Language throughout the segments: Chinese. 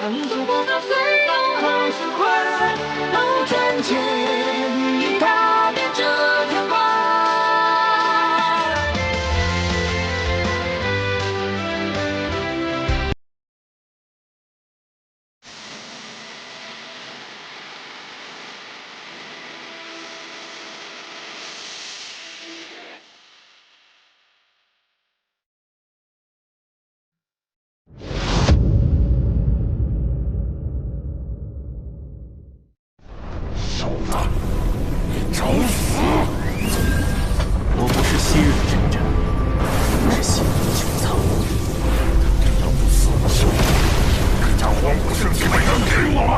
看着我的飞动好喜欢，都看见你踏遍这天空。我不是昔日的真真，我是昔日的穹苍。要不死不休，可将荒古圣体本源给我吧！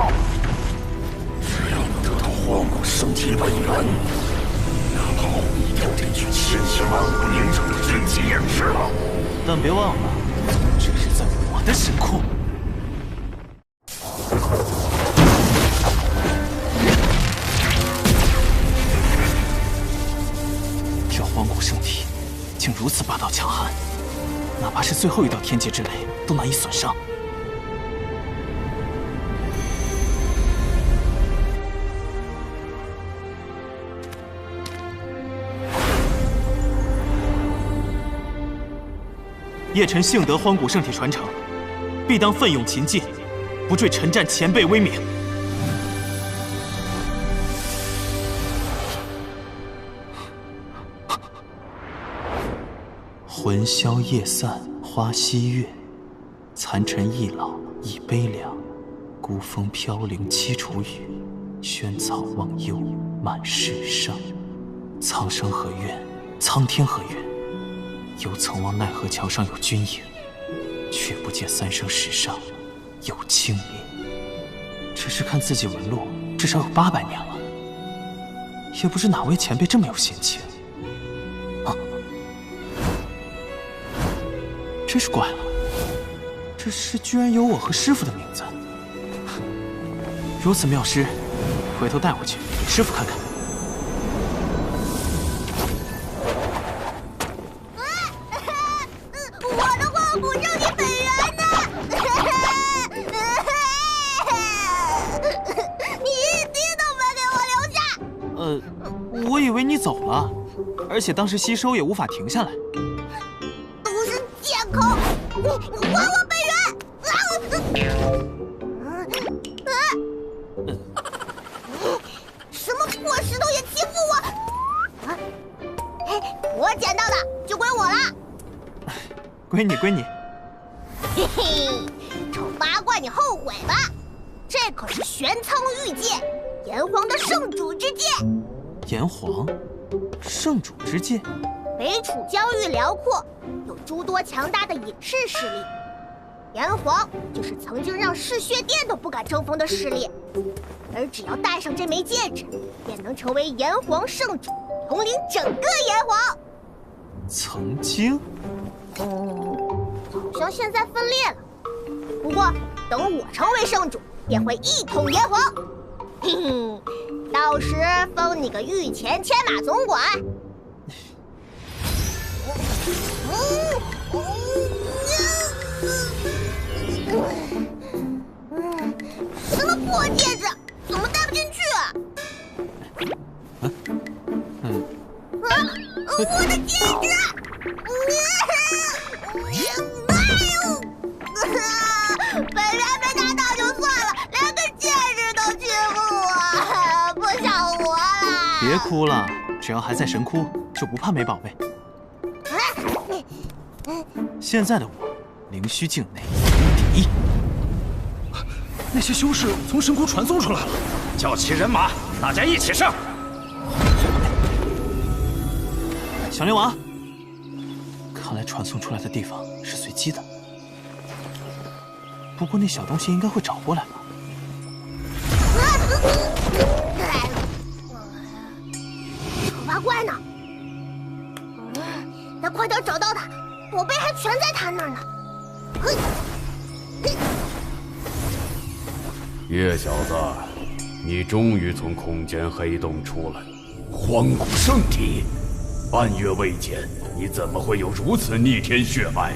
只要能得到荒古圣体本源，哪怕毁掉这具千辛万苦凝成的真气也值了。但别忘了，这是在我的神库。这荒古圣体竟如此霸道强悍，哪怕是最后一道天劫之雷都难以损伤。叶晨幸得荒古圣体传承，必当奋勇勤进，不坠陈战前辈威名。魂消夜散花溪月，残尘易老一悲凉。孤风飘零栖楚雨，萱草忘忧满世上。苍生何怨，苍天何怨？犹曾望奈何桥上有军影，却不见三生石上有清明。只是看自己纹路，至少有800年了，也不知哪位前辈这么有心情。啊！真是怪了，这诗居然有我和师傅的名字。如此妙诗，回头带回去给师傅看看。我的荒古圣体本源呢？你一滴都没给我留下。我以为你走了，而且当时吸收也无法停下来。都是借口！你还我本源！什么破石头也欺负我！我捡到的就归我了。归你，归你。嘿嘿，丑八怪，你后悔吧！这可是玄苍玉剑，炎黄的圣主之剑。炎黄，圣主之剑。北楚疆域辽阔，有诸多强大的隐士势力。炎黄就是曾经让嗜血殿都不敢争锋的势力，而只要戴上这枚戒指，便能成为炎黄圣主，统领整个炎黄。曾经？好像现在分裂了。不过等我成为圣主，便会一统炎黄。嘿嘿，到时封你个御前牵马总管。什么破戒指，怎么戴不进去啊？我的戒指！本源没拿到就算了，连个戒指都欺负我，不想活了。别哭了，只要还在神窟，就不怕没宝贝。现在的我，灵虚境内第一。那些修士从神窟传送出来了，叫齐人马，大家一起上！小灵王，看来传送出来的地方是随机的。不过那小东西应该会找过来吧？丑八怪呢？得快点找到他，宝贝还全在他那儿呢。叶小子，你终于从空间黑洞出来，荒古圣体，半月未见，你怎么会有如此逆天血脉？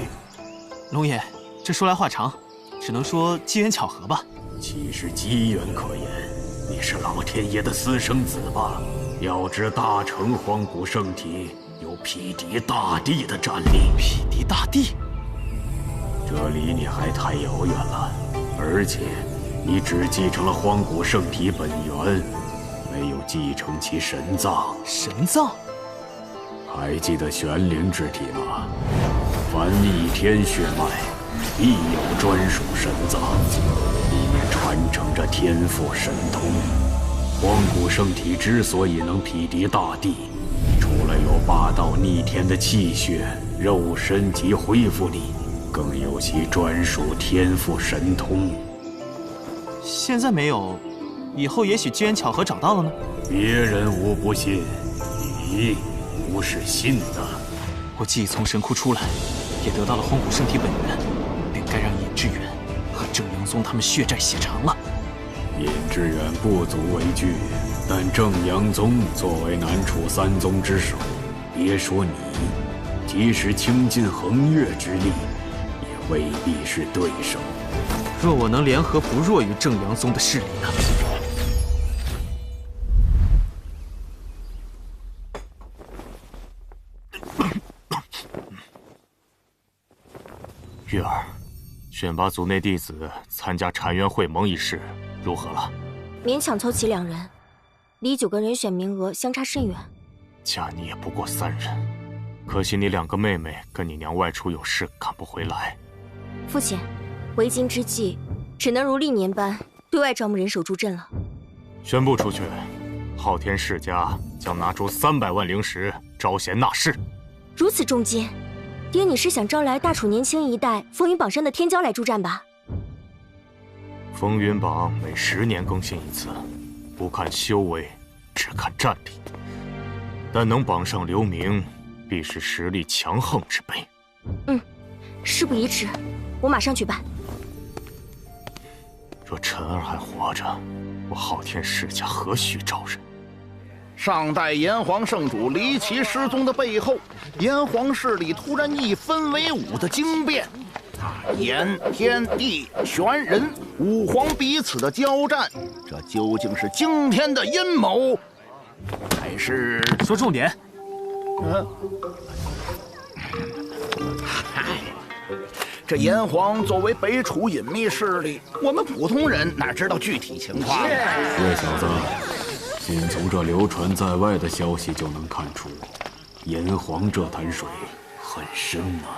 龙爷，这说来话长，只能说机缘巧合吧。岂是机缘可言？你是老天爷的私生子吧？要知大成荒古圣体有匹敌大地的战力。匹敌大地？这离你还太遥远了，而且你只继承了荒古圣体本源，没有继承其神藏。神藏？还记得玄灵之体吗？凡逆天血脉，必有专属神藏，里面传承着天赋神通。荒古圣体之所以能匹敌大地，除了有霸道逆天的气血、肉身及恢复力，更有其专属天赋神通。现在没有，以后也许机缘巧合找到了呢。别人无不信，你不是信的。我既从神窟出来，也得到了荒古圣体本源，便该让尹志远和正阳宗他们血债血偿了。尹志远不足为惧，但正阳宗作为南楚三宗之首，别说你，即使倾尽横越之力，也未必是对手。若我能联合不弱于正阳宗的势力呢？月儿，选拔族内弟子参加禅渊会盟一事如何了？勉强凑齐2人，离9个人选名额相差甚远。加你也不过3人，可惜你2个妹妹跟你娘外出有事赶不回来。父亲，为今之计，只能如历年般对外招募人手助阵了。宣布出去，昊天世家将拿出300万灵石招贤纳士。如此重金，爹，你是想招来大楚年轻一代风云榜上的天骄来助战吧？风云榜每10年更新一次，不看修为，只看战力。但能榜上留名，必是实力强横之辈。事不宜迟，我马上去办。若晨儿还活着，我昊天世家何须招人？上代炎黄圣主离奇失踪的背后，炎黄势力突然一分为5的惊变。炎、天、地、玄、人5皇彼此的交战，这究竟是惊天的阴谋，还是说重点？这炎黄作为北楚隐秘势力，我们普通人哪知道具体情况？叶小子，仅从这流传在外的消息就能看出，炎黄这潭水很深啊。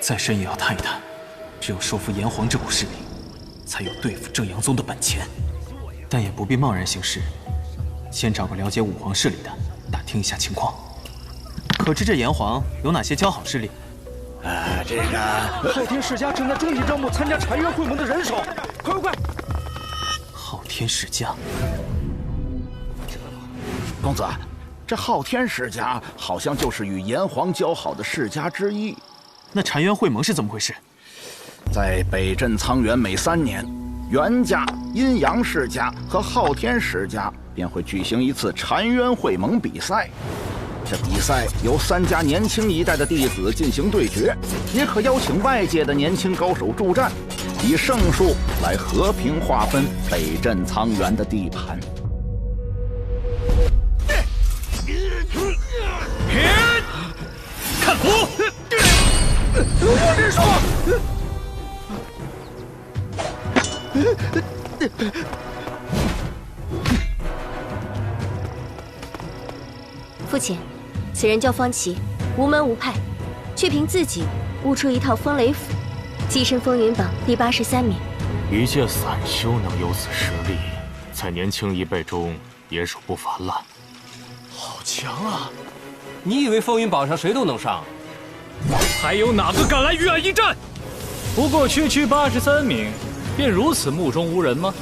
再深也要探一探，只有收服炎黄这股势力，才有对付正阳宗的本钱。但也不必贸然行事，先找个了解5皇势力的，打听一下情况。可知这炎黄有哪些交好势力？这个昊天世家正在终极招募参加禅渊会盟的人手，快！昊天世家，公子，这昊天世家好像就是与炎黄交好的世家之一。那禅渊会盟是怎么回事？在北镇苍原每3年，袁家、阴阳世家和昊天世家便会举行一次禅渊会盟比赛。这比赛由3家年轻一代的弟子进行对决，也可邀请外界的年轻高手助战，以胜数来和平划分北镇苍原的地盘。看符！我是说，父亲，此人叫方琦，无门无派，却凭自己悟出一套风雷符，跻身风云榜第83名。一介散修能有此实力，在年轻一辈中也属不凡了。好强啊！你以为风云榜上谁都能上？还有哪个敢来与俺一战？不过区83名，便如此目中无人吗？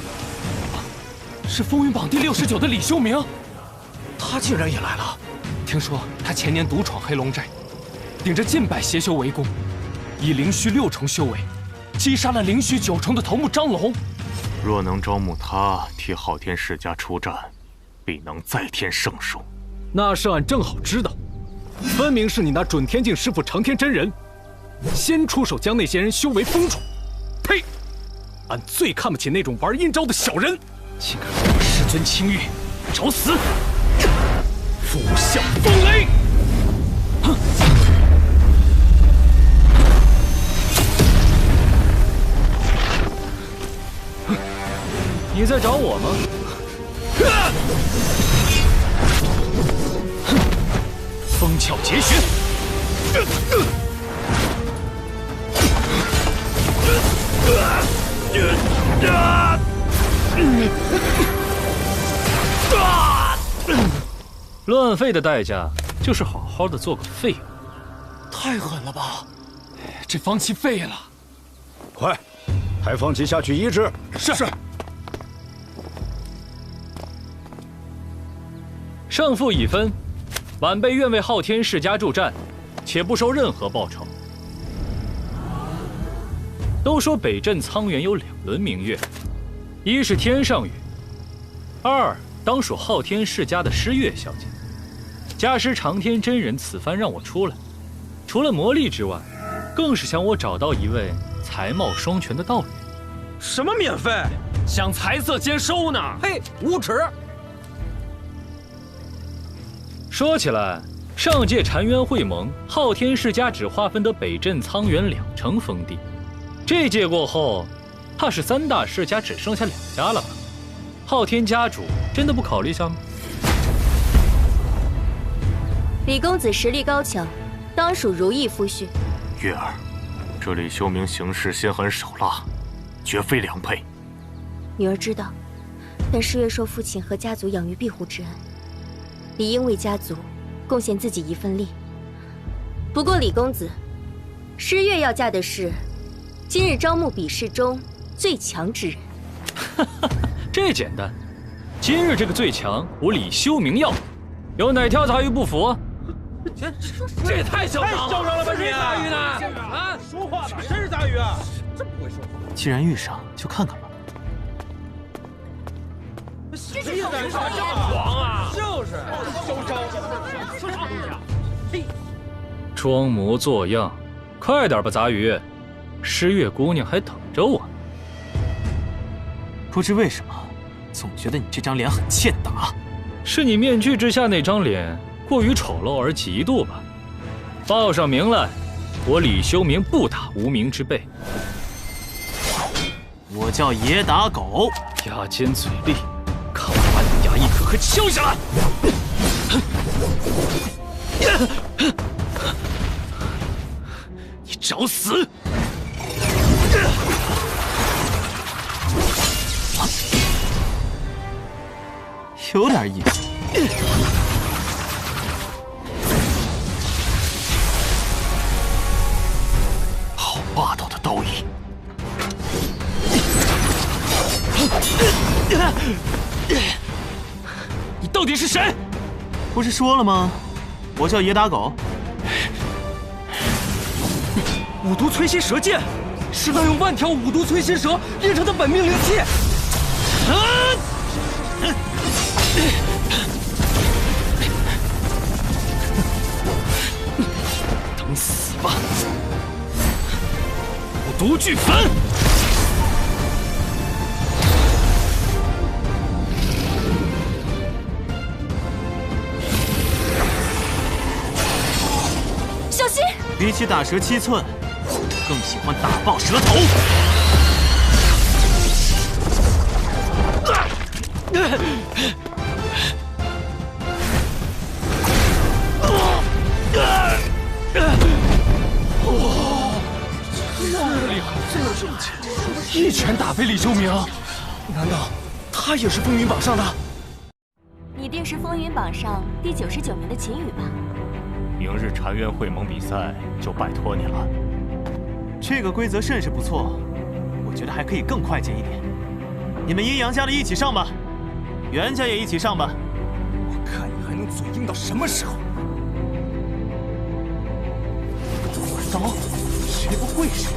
是风云榜第69的李修明，他竟然也来了。听说他前年独闯黑龙寨，顶着近百邪修围攻，以灵虚6重修为，击杀了灵虚9重的头目张龙。若能招募他替昊天世家出战，必能再添胜数。那是俺正好知道，分明是你那准天境师傅长天真人，先出手将那些人修为封住。呸！俺最看不起那种玩阴招的小人，竟敢对我师尊轻欲，找死！负向风雷！哼！你在找我吗？风窍结穴！乱废的代价就是好好的做个废物。太狠了吧！这方琦废了。快，派方琦下去医治。是。胜负已分，晚辈愿为昊天世家助战，且不收任何报酬。都说北镇苍原有2轮明月，一是天上月，二当属昊天世家的诗月小姐。家师长天真人此番让我出来，除了魔力之外，更是想我找到一位才貌双全的道侣。什么免费？想财色兼收呢？嘿，无耻！说起来，上届澶渊会盟，昊天世家只划分得北镇苍原2成封地。这届过后，怕是3大世家只剩下2家了吧？昊天家主真的不考虑一下吗？李公子实力高强，当属如意夫婿。月儿，这李修明行事心狠手辣，绝非良配。女儿知道，但诗月受父亲和家族养育庇护之恩，理应为家族贡献自己一份力。不过李公子，诗月要嫁的是今日招募比试中最强之人。哈哈，这简单。今日这个最强，我李修明要。有哪条杂鱼不服？这也太嚣张了吧你！杂鱼呢？啊，说话吧，谁是杂鱼啊？这么不会说话。既然遇上，就看看吧。谁也敢说这么狂啊？就是嚣张，说啥东西啊？嘿，装模作样，快点吧，杂鱼！诗月姑娘还等着我。不知为什么，总觉得你这张脸很欠打。是你面具之下那张脸过于丑陋而嫉妒吧？报上名来，我李修明不打无名之辈。我叫野打狗。牙尖嘴利，看我把你牙一颗颗敲下来！你找死！有点意思。好霸道的刀意！你到底是谁？不是说了吗？我叫野打狗。五毒摧心蛇剑，是那用万条五毒摧心蛇炼成的本命灵器。等死吧！五毒俱焚！小心！比起打折7寸，我更喜欢打爆蛇头。一拳打飞李修明，难道他也是风云榜上的？你定是风云榜上第99名的秦羽吧？明日澶渊会盟比赛就拜托你了。这个规则甚是不错，我觉得还可以更快捷一点。你们阴阳家的一起上吧，袁家也一起上吧。我看你还能嘴硬到什么时候？我刀学不会是吧？